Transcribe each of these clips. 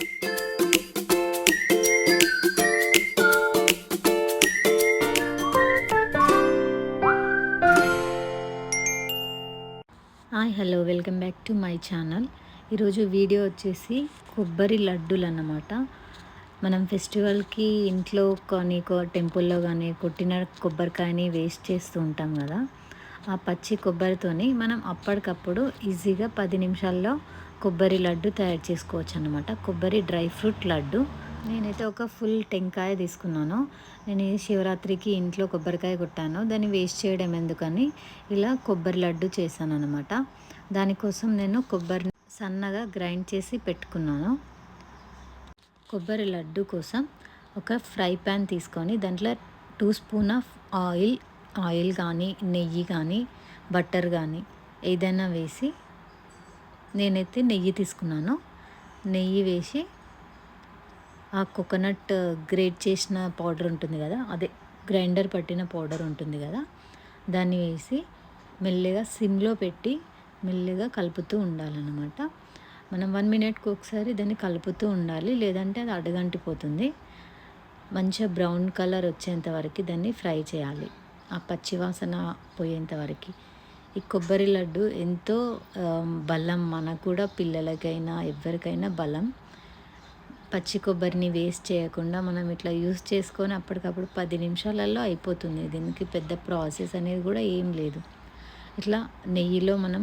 Hi hello welcome back to my channel. ఈరోజు video వచ్చేసి కొబ్బరి లడ్డూలు అన్నమాట. మనం ఫెస్టివల్కి ఇంట్లో కానీ టెంపుల్లో కానీ కొట్టిన కొబ్బరికాయని వేస్ట్ చేస్తూ ఉంటాం కదా. ఆ పచ్చి కొబ్బరితోని మనం అప్పటికప్పుడు ఈజీగా 10 నిమిషాల్లో కొబ్బరి లడ్డు తయారు చేసుకోవచ్చు అన్నమాట. కొబ్బరి డ్రై ఫ్రూట్ లడ్డు. నేనైతే ఒక ఫుల్ టెంకాయ తీసుకున్నాను. నేను ఈ శివరాత్రికి ఇంట్లో కొబ్బరికాయ కొట్టాను. దాన్ని వేస్ట్ చేయడం ఎందుకని ఇలా కొబ్బరి లడ్డు చేశాను అనమాట. దానికోసం నేను కొబ్బరిని సన్నగా గ్రైండ్ చేసి పెట్టుకున్నాను. కొబ్బరి లడ్డు కోసం ఒక ఫ్రై ప్యాన్ తీసుకొని దాంట్లో 2 స్పూన్ ఆఫ్ ఆయిల్ కానీ నెయ్యి కానీ బటర్ కానీ ఏదైనా వేసి, నేనైతే నెయ్యి తీసుకున్నాను. నెయ్యి వేసి ఆ కోకోనట్ గ్రేట్ చేసిన పౌడర్ ఉంటుంది కదా, అదే గ్రైండర్ పట్టిన పౌడర్ ఉంటుంది కదా, దాన్ని వేసి మెల్లగా సిమ్లో పెట్టి మెల్లగా కలుపుతూ ఉండాలన్నమాట. మనం 1 మినిట్కి ఒకసారి దాన్ని కలుపుతూ ఉండాలి, లేదంటే అది అడుగంటిపోతుంది. మంచిగా బ్రౌన్ కలర్ వచ్చేంత వరకు దాన్ని ఫ్రై చేయాలి, ఆ పచ్చివాసన పోయేంత వరకు. ఈ కొబ్బరి లడ్డు ఎంతో బలం, మనకు కూడా పిల్లలకైనా ఎవరికైనా బలం. పచ్చి కొబ్బరిని వేస్ట్ చేయకుండా మనం ఇట్లా యూస్ చేసుకొని అప్పటికప్పుడు 10 నిమిషాలలో అయిపోతుంది. దీనికి పెద్ద ప్రాసెస్ అనేది కూడా ఏం లేదు. ఇట్లా నెయ్యిలో మనం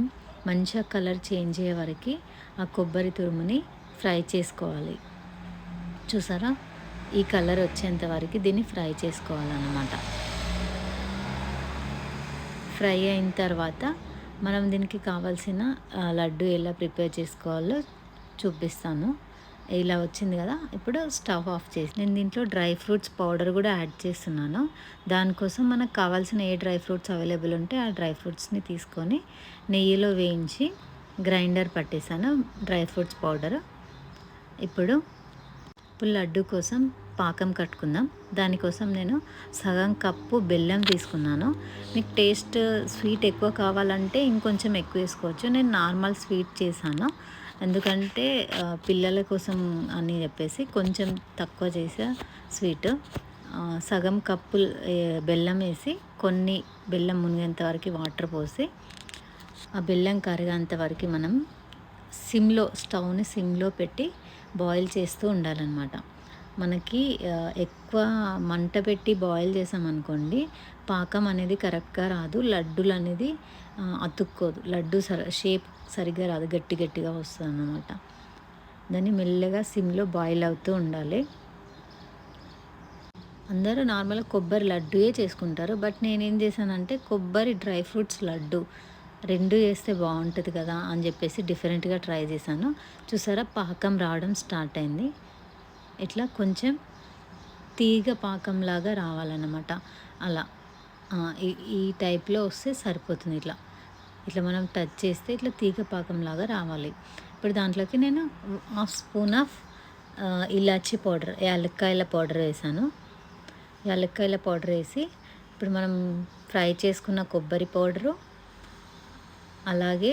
మంచిగా కలర్ చేంజ్ అయ్యే వరకు ఆ కొబ్బరి తురుముని ఫ్రై చేసుకోవాలి. చూసారా, ఈ కలర్ వచ్చేంత వరకు దీన్ని ఫ్రై చేసుకోవాలన్నమాట. ఫ్రై అయిన తర్వాత మనం దీనికి కావాల్సిన లడ్డు ఎలా ప్రిపేర్ చేసుకోవాలో చూపిస్తాను. ఇలా వచ్చింది కదా, ఇప్పుడు స్టవ్ ఆఫ్ చేసి నేను దీంట్లో డ్రై ఫ్రూట్స్ పౌడర్ కూడా యాడ్ చేస్తున్నాను. దానికోసం మనకు కావాల్సిన ఏ డ్రై ఫ్రూట్స్ అవైలబుల్ ఉంటే ఆ డ్రై ఫ్రూట్స్ని తీసుకొని నెయ్యిలో వేయించి గ్రైండర్ పట్టేసాను డ్రై ఫ్రూట్స్ పౌడర్. ఇప్పుడు లడ్డు కోసం పాకం కట్టుకుందాం. దానికోసం నేను సగం కప్పు బెల్లం తీసుకున్నాను. మీకు టేస్ట్ స్వీట్ ఎక్కువ కావాలంటే ఇంకొంచెం ఎక్కువ వేసుకోవచ్చు. నేను నార్మల్ స్వీట్ చేశాను, ఎందుకంటే పిల్లల కోసం అని చెప్పేసి కొంచెం తక్కువ చేసా స్వీట్. సగం కప్పు బెల్లం వేసి కొన్ని బెల్లం మునిగేంత వరకు వాటర్ పోసి ఆ బెల్లం కరిగేంత వరకు మనం స్టవ్ని సిమ్లో పెట్టి బాయిల్ చేస్తూ ఉండాలన్నమాట. మనకి ఎక్కువ మంట పెట్టి బాయిల్ చేసామనుకోండి, పాకం అనేది కరెక్ట్గా రాదు, లడ్డూలు అనేది అతుక్కోదు, లడ్డు షేప్ సరిగ్గా రాదు, గట్టిగా వస్తుంది అన్నమాట. దాన్ని మెల్లగా సిమ్లో బాయిల్ అవుతూ ఉండాలి. అందరూ నార్మల్గా కొబ్బరి లడ్డూయే చేసుకుంటారు, బట్ నేనేం చేశానంటే కొబ్బరి డ్రై ఫ్రూట్స్ లడ్డు రెండు చేస్తే బాగుంటుంది కదా అని చెప్పేసి డిఫరెంట్గా ట్రై చేశాను. చూసారా, పాకం రావడం స్టార్ట్ అయింది. ఇట్లా కొంచెం తీగ పాకంలాగా రావాలన్నమాట. అలా ఈ టైప్లో వస్తే సరిపోతుంది. ఇట్లా మనం టచ్ చేస్తే ఇట్లా తీగ పాకంలాగా రావాలి. ఇప్పుడు దాంట్లోకి నేను 1/2 స్పూన్ ఆఫ్ ఇలాచీ పౌడర్, యాలక్కాయల పౌడర్ వేసాను. యాలక్కాయల పౌడర్ వేసి ఇప్పుడు మనం ఫ్రై చేసుకున్న కొబ్బరి పౌడరు, అలాగే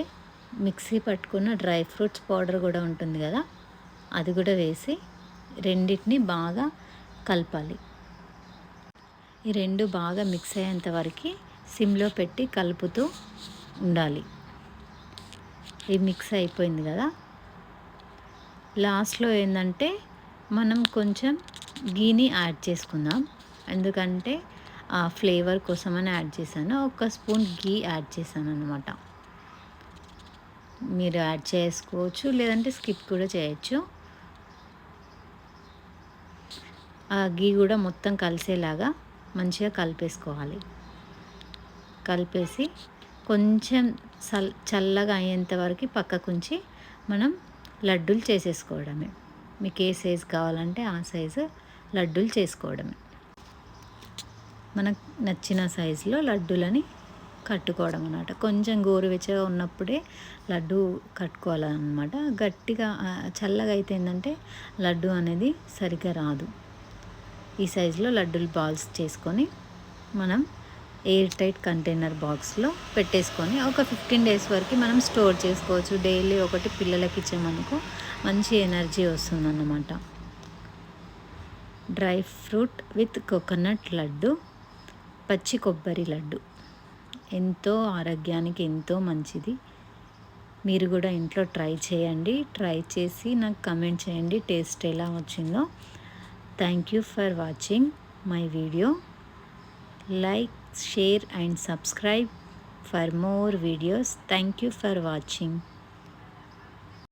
మిక్సీ పట్టుకున్న డ్రై ఫ్రూట్స్ పౌడర్ కూడా ఉంటుంది కదా, అది కూడా వేసి రెండింటిని బాగా కలపాలి. ఈ రెండు బాగా మిక్స్ అయ్యేంత వరకు సిమ్లో పెట్టి కలుపుతూ ఉండాలి. ఇది మిక్స్ అయిపోయింది కదా, లాస్ట్లో ఏంటంటే మనం కొంచెం గీని యాడ్ చేసుకుందాం, ఎందుకంటే ఆ ఫ్లేవర్ కోసమని యాడ్ చేశాను. 1 స్పూన్ గీ యాడ్ చేశాను అన్నమాట. మీరు యాడ్ చేసుకోవచ్చు, లేదంటే స్కిప్ కూడా చేయొచ్చు. ఆ గీ కూడా మొత్తం కలిసేలాగా మంచిగా కలిపేసుకోవాలి. కలిపేసి కొంచెం చల్లగా అయ్యేంత వరకు పక్కకుంచి మనం లడ్డూలు చేసేసుకోవడమే. మీకు ఏ సైజు కావాలంటే ఆ సైజు లడ్డూలు చేసుకోవడమే. మనకు నచ్చిన సైజులో లడ్డూలని కట్టుకోవడం అన్నమాట. కొంచెం గోరువెచ్చగా ఉన్నప్పుడే లడ్డు కట్టుకోవాలన్నమాట. గట్టిగా చల్లగా అయితే ఏంటంటే లడ్డు అనేది సరిగ్గా రాదు. ఈ సైజులో లడ్డూలు బాల్స్ చేసుకొని మనం ఎయిర్ టైట్ కంటైనర్ బాక్స్లో పెట్టేసుకొని ఒక 15 డేస్ వరకు మనం స్టోర్ చేసుకోవచ్చు. డైలీ ఒకటి పిల్లలకి ఇచ్చామనుకో మంచి ఎనర్జీ వస్తుందన్నమాట. Dry fruit with coconut laddu, పచ్చి కొబ్బరి లడ్డు ఎంతో ఆరోగ్యానికి ఎంతో మంచిది. మీరు కూడా ఇంట్లో ట్రై చేయండి. ట్రై చేసి నాకు కమెంట్ చేయండి టేస్ట్ ఎలా వచ్చిందో. Thank you for watching my video. Like, share and subscribe for more videos. Thank you for watching.